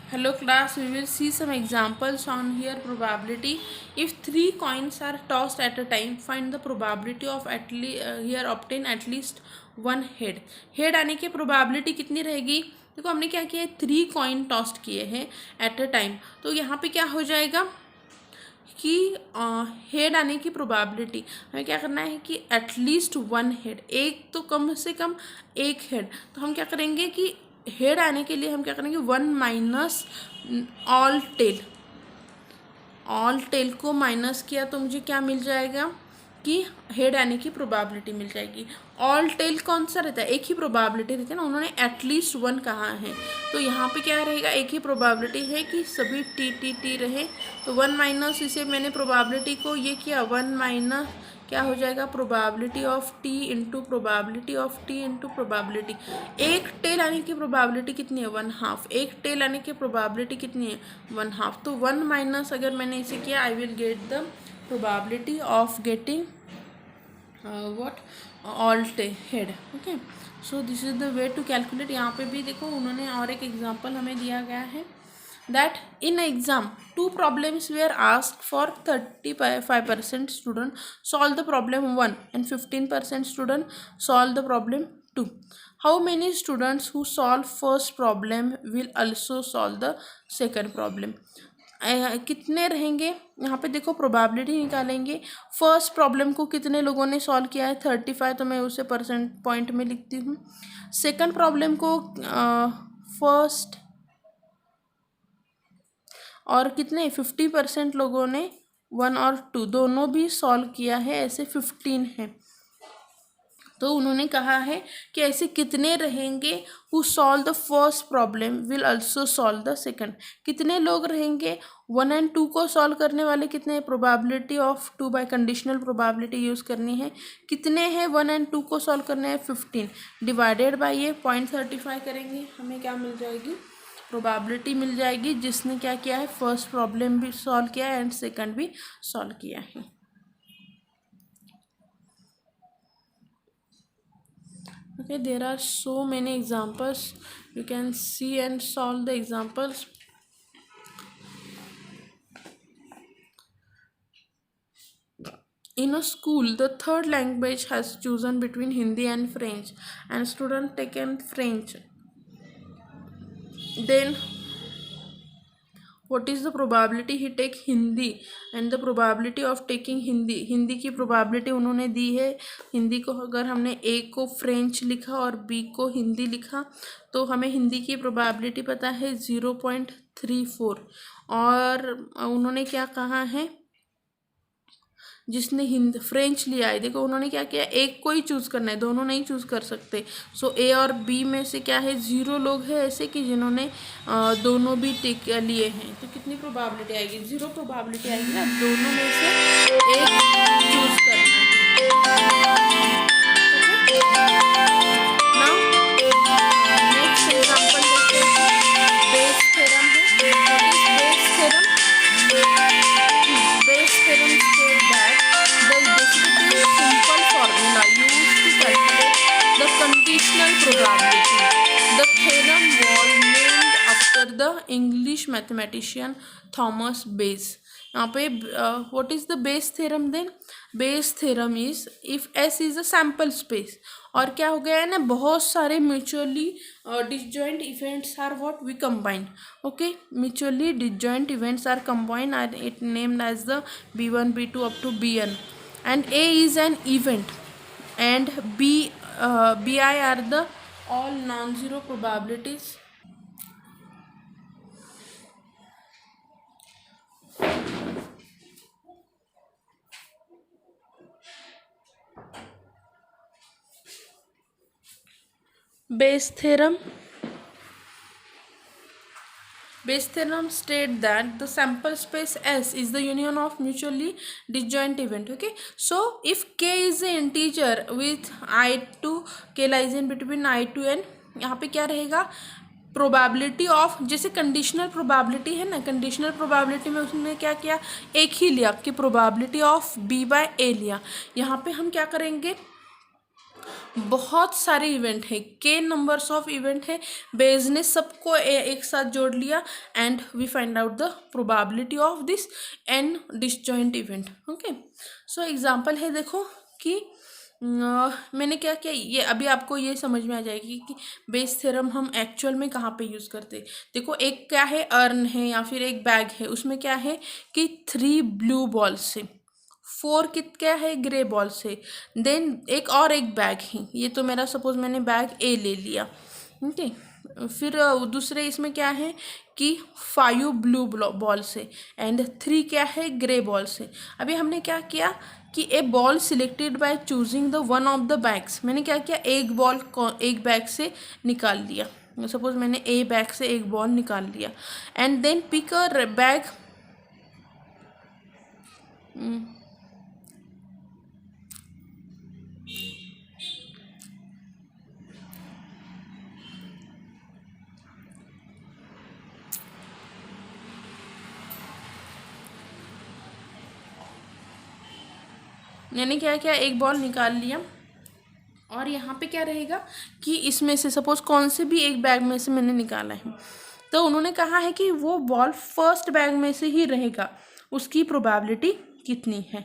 Hello class, we will see some examples on here probability. If three coins are tossed at a time, find the probability of here obtain at least one head. Head आने की probability कितनी रहेगी? देखो हमने क्या किया है, 3 coin toast किए हैं एट अ टाइम, तो यहाँ पे क्या हो जाएगा कि हेड आने की प्रोबेबिलिटी हमें क्या करना है कि एटलीस्ट वन हेड, एक तो कम से कम एक हेड, तो हम क्या करेंगे कि हेड आने के लिए हम क्या करेंगे 1 minus all tail, all tail को माइनस किया तो मुझे क्या मिल जाएगा कि हेड आने की प्रोबेबिलिटी मिल जाएगी। ऑल टेल कौन सा रहता है, एक ही प्रोबेबिलिटी रहती है ना, उन्होंने एटलीस्ट वन कहा है, तो यहाँ पे क्या रहेगा, एक ही प्रोबेबिलिटी है कि सभी टी टी टी रहे, तो 1 माइनस इसे मैंने प्रोबेबिलिटी को ये किया 1 माइनस क्या हो जाएगा probability of T into probability of T into probability. एक टेल आने की प्रोबेबिलिटी कितनी है 1/2, एक टेल आने की प्रोबेबिलिटी कितनी है 1/2, तो 1 माइनस अगर मैंने इसे किया I will get the probability of getting what all head। Okay, so this is the way to calculate. यहाँ पे भी देखो उन्होंने और एक एग्जांपल हमें दिया गया है that in exam 2 problems were asked for 35% student solve the problem 1 and 15% student solve the problem 2। how many students who solve first problem will also solve the second problem। कितने रहेंगे यहाँ पे देखो प्रोबेबिलिटी निकालेंगे, फर्स्ट प्रॉब्लम को कितने लोगों ने सॉल्व किया है 35, तो मैं उसे परसेंट पॉइंट में लिखती हूँ। सेकंड प्रॉब्लम को फर्स्ट और कितने 50% लोगों ने 1 और 2 दोनों भी सॉल्व किया है, ऐसे 15 है, तो उन्होंने कहा है कि ऐसे कितने रहेंगे who solve the first problem will also solve the second. कितने लोग रहेंगे 1 एंड 2 को सॉल्व करने वाले, कितने probability of 2 bye conditional probability use करनी है, कितने हैं 1 एंड 2 को सॉल्व करने हैं 15 डिवाइडेड बाय ये 0.35 करेंगे, हमें क्या मिल जाएगी प्रोबेबिलिटी मिल जाएगी जिसने क्या किया है फर्स्ट प्रॉब्लम भी सॉल्व किया है एंड सेकंड भी सॉल्व किया है। Okay, there are so many examples, you can see and solve the examples। in a school the third language has chosen between Hindi and French and student taken French, then what is the probability he take Hindi and the probability of taking Hindi। Hindi की probability उन्होंने दी है, हिंदी को अगर हमने ए को French लिखा और B को हिंदी लिखा तो हमें हिंदी की probability पता है 0.34, और उन्होंने क्या कहा है जिसने हिंदी फ्रेंच लिया है, देखो उन्होंने क्या किया एक को ही चूज़ करना है, दोनों नहीं चूज़ कर सकते, सो ए और बी में से क्या है 0 लोग हैं ऐसे कि जिन्होंने दोनों भी टिक लिए हैं, तो कितनी प्रोबेबिलिटी आएगी 0 प्रोबेबिलिटी आएगी ना, दोनों में से एक चूज़ करना है। नाउ नेक्स्ट एग्जांपल देखते हैं, बेस थ्योरम है। Bayes theorem state that the descriptive simple formula used to calculate the conditional probability। The theorem was named after the English mathematician Thomas Bayes। यहाँ पे what is the Bayes theorem then? Bayes theorem is if S is a sample space, और क्या हो गया है ना बहुत सारे mutually disjoint events are what we combine। okay, mutually disjoint events are combined and it named as the b1 b2 up to bn, and A is an event and bi are the all non-zero probabilities। Bayes theorem state that the sample space S is the union of mutually disjoint event। okay, so if k is an integer with I2, k lies in between I2 and यहाँ पे क्या रहेगा probability of, जैसे conditional probability है ना, conditional probability में उसने क्या किया एक ही लिया कि प्रोबेबिलिटी ऑफ b बाय ए लिया, यहाँ पे हम क्या करेंगे बहुत सारे इवेंट है, के नंबर्स ऑफ इवेंट है, बेज ने सबको एक साथ जोड़ लिया and we find out the probability of this an disjoint event. Okay, so example है, देखो कि मैंने क्या किया, ये अभी आपको ये समझ में आ जाएगी कि बेस थ्योरम हम एक्चुअल में कहाँ पे यूज़ करते हैं। देखो, एक क्या है, अर्न है या फिर एक बैग है, उसमें क्या है कि 3 ब्लू बॉल से, 4 कित क्या है, ग्रे बॉल से, देन एक और एक बैग है, ये तो मेरा सपोज मैंने बैग ए ले लिया। ओके, फिर दूसरे इसमें क्या है कि 5 ब्लू बॉल से एंड 3 क्या है, ग्रे बॉल से। अभी हमने क्या किया कि a ball selected by choosing the one of the bags, मैंने क्या किया, एक बॉल एक बैग से निकाल लिया, सपोज मैंने ए बैग से एक बॉल निकाल लिया and then pick a bag, मैंने क्या किया, एक बॉल निकाल लिया और यहाँ पे क्या रहेगा कि इसमें से सपोज कौन से भी एक बैग में से मैंने निकाला है, तो उन्होंने कहा है कि वो बॉल फर्स्ट बैग में से ही रहेगा, उसकी प्रोबेबिलिटी कितनी है।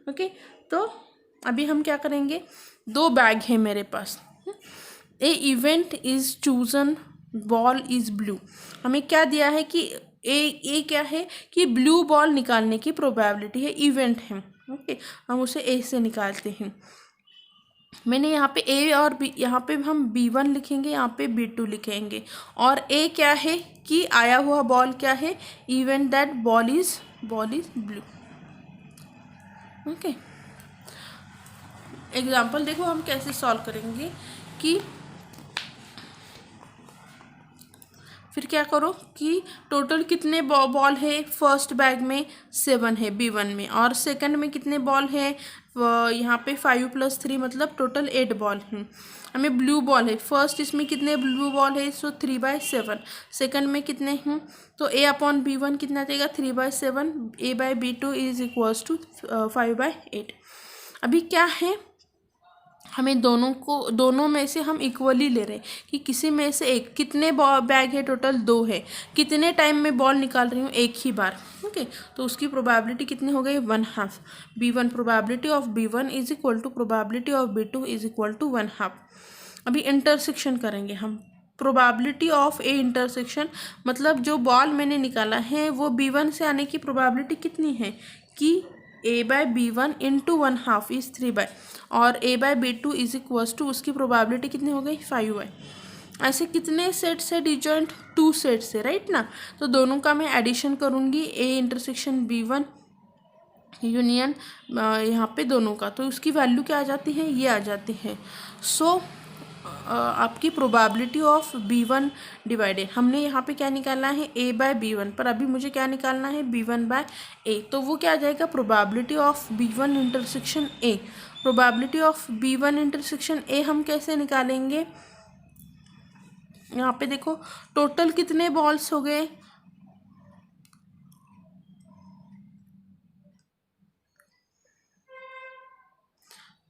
ओके, तो अभी हम क्या करेंगे, 2 बैग है मेरे पास, a event is chosen, ball is blue, हमें क्या दिया है कि ए क्या है कि ब्लू बॉल निकालने की प्रोबेबिलिटी है, इवेंट है। ओके, हम उसे ए से निकालते हैं। मैंने यहाँ पे ए और बी, यहाँ पे हम B1 लिखेंगे, यहाँ पे B2 लिखेंगे, और ए क्या है कि आया हुआ बॉल क्या है, event that ball is blue. Okay, example देखो हम कैसे सॉल्व करेंगे कि फिर क्या करो कि टोटल कितने बॉल है, फर्स्ट बैग में 7 है B1 में, और सेकंड में कितने बॉल है, यहाँ पे 5 + 3 मतलब टोटल 8 बॉल हैं। हमें ब्लू बॉल है, फर्स्ट इसमें कितने ब्लू बॉल है, सो 3/7, सेकंड में कितने हैं, तो A/B1 कितना देगा, 3/7, A/B2 इज इक्वल्स टू 5/8। अभी क्या है, हमें दोनों में से हम इक्वली ले रहे हैं कि किसी में से एक, कितने बैग है, टोटल 2 है, कितने टाइम में बॉल निकाल रही हूँ, एक ही बार। ओके, तो उसकी प्रोबेबिलिटी कितनी हो गई, 1/2। B1 probability of B1 is equal to probability of B2 is equal to 1/2। अभी इंटरसेक्शन करेंगे हम, प्रोबेबिलिटी ऑफ ए इंटरसेक्शन मतलब जो बॉल मैंने निकाला है वो B1 से आने की प्रोबेबिलिटी कितनी है कि A/B1 इंटू 1/2 इज 3/, और A/B2 इज इक्वल्स टू, उसकी प्रोबेबिलिटी कितनी हो गई, 5 है। ऐसे कितने सेट से डिजॉइंट, 2 सेट से, राइट ना, तो दोनों का मैं एडिशन करूँगी, A इंटरसेक्शन B1 यूनियन यहाँ पे दोनों का, तो उसकी वैल्यू क्या आ जाती है, ये आ जाती है। सो आपकी प्रोबेबिलिटी ऑफ B1 डिवाइडेड, हमने यहाँ पे क्या निकालना है, A/B1, पर अभी मुझे क्या निकालना है, B1/A, तो वो क्या आ जाएगा, probability of B1 intersection A। Probability of B1 intersection A हम कैसे निकालेंगे, यहाँ पे देखो टोटल कितने बॉल्स हो गए,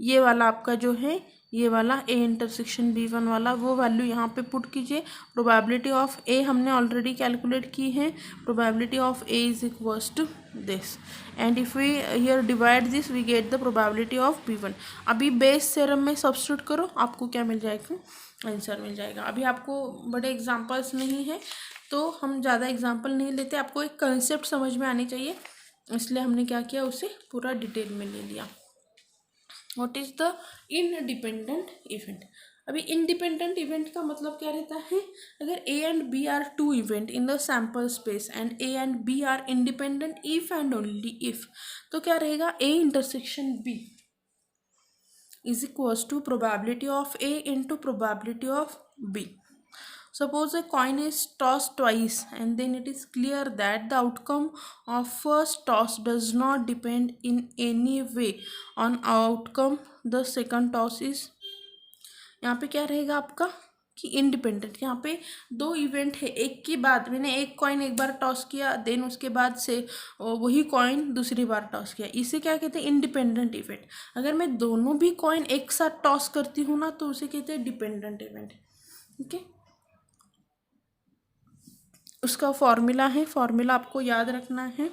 ये वाला आपका जो है, ये वाला A इंटरसेक्शन B1 वाला, वो वैल्यू यहाँ पे पुट कीजिए। प्रोबेबिलिटी ऑफ A हमने ऑलरेडी कैलकुलेट की है, probability of A is equals to this, and if we here divide this we get the probability of B1। अभी बेस थ्योरम में सब्स्टिट्यूट करो, आपको क्या मिल जाएगा, आंसर मिल जाएगा। अभी आपको बड़े एग्जाम्पल्स नहीं है तो हम ज़्यादा एग्जाम्पल नहीं लेते, आपको एक कंसेप्ट समझ में आनी चाहिए, इसलिए हमने क्या किया, उसे पूरा डिटेल में ले लिया। What is the independent event. अभी इंडिपेंडेंट इवेंट का मतलब क्या रहता है, अगर A and B are 2 event in the sample space and A and B are independent if and only if, तो क्या रहेगा, A intersection B is equals to probability of A into probability of B। Suppose a coin is tossed twice and then it is clear that the outcome of first toss does not depend in any way on outcome the second toss is, यहाँ पे क्या रहेगा आपका कि independent. यहाँ पे दो event है, एक के बाद मैंने एक कॉइन एक बार टॉस किया, देन उसके बाद से वही कॉइन दूसरी बार टॉस किया, इसे क्या कहते हैं, इंडिपेंडेंट इवेंट। अगर मैं दोनों भी कॉइन एक साथ टॉस करती हूँ ना तो उसे कहते हैं डिपेंडेंट इवेंट। ओके, उसका फॉर्मूला है, फॉर्मूला आपको याद रखना है,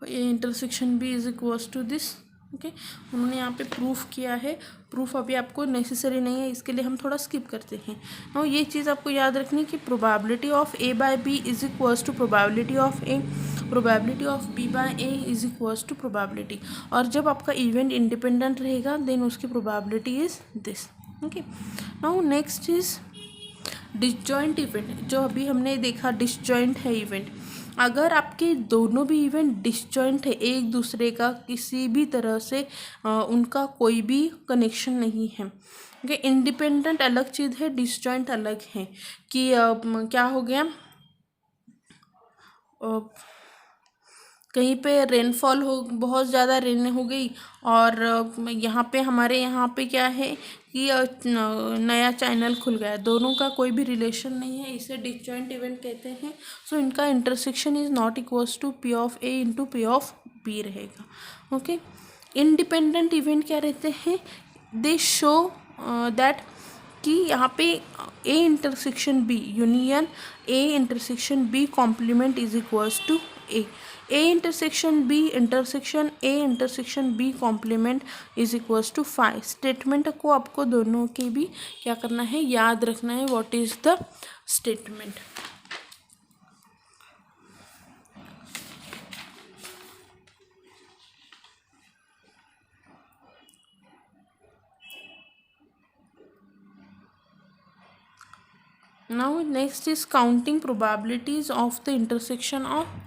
A intersection B is equals to this. Okay, उन्होंने यहाँ पे प्रूफ किया है, प्रूफ अभी आपको नेसेसरी नहीं है, इसके लिए हम थोड़ा स्किप करते हैं। और ये चीज़ आपको याद रखनी कि probability of A by B is equals to probability of A, probability of B by A is equals to probability. और जब आपका इवेंट इंडिपेंडेंट रहेगा देन उसकी probability is this. Okay, now next is disjoint event. जो अभी हमने देखा disjoint है इवेंट, अगर आपके दोनों भी इवेंट डिसजॉइंट है, एक दूसरे का किसी भी तरह से उनका कोई भी कनेक्शन नहीं है। ओके, इंडिपेंडेंट अलग चीज़ है, डिसजॉइंट अलग है। कि क्या हो गया, कहीं पे रेनफॉल हो, बहुत ज़्यादा रेन हो गई, और यहाँ पे हमारे यहाँ पे क्या है कि नया चैनल खुल गया, दोनों का कोई भी रिलेशन नहीं है, इसे डिसजॉइंट इवेंट कहते हैं। सो इनका intersection is not equals to P of A into P of B रहेगा। ओके, इंडिपेंडेंट इवेंट क्या रहते हैं, दे शो दैट कि यहाँ पे A intersection B union A intersection B complement is equals to A intersection B intersection A intersection B complement is equals to 5। Statement को आपको दोनों के भी क्या करना है, याद रखना है, what is the statement. Now next is counting probabilities of the intersection of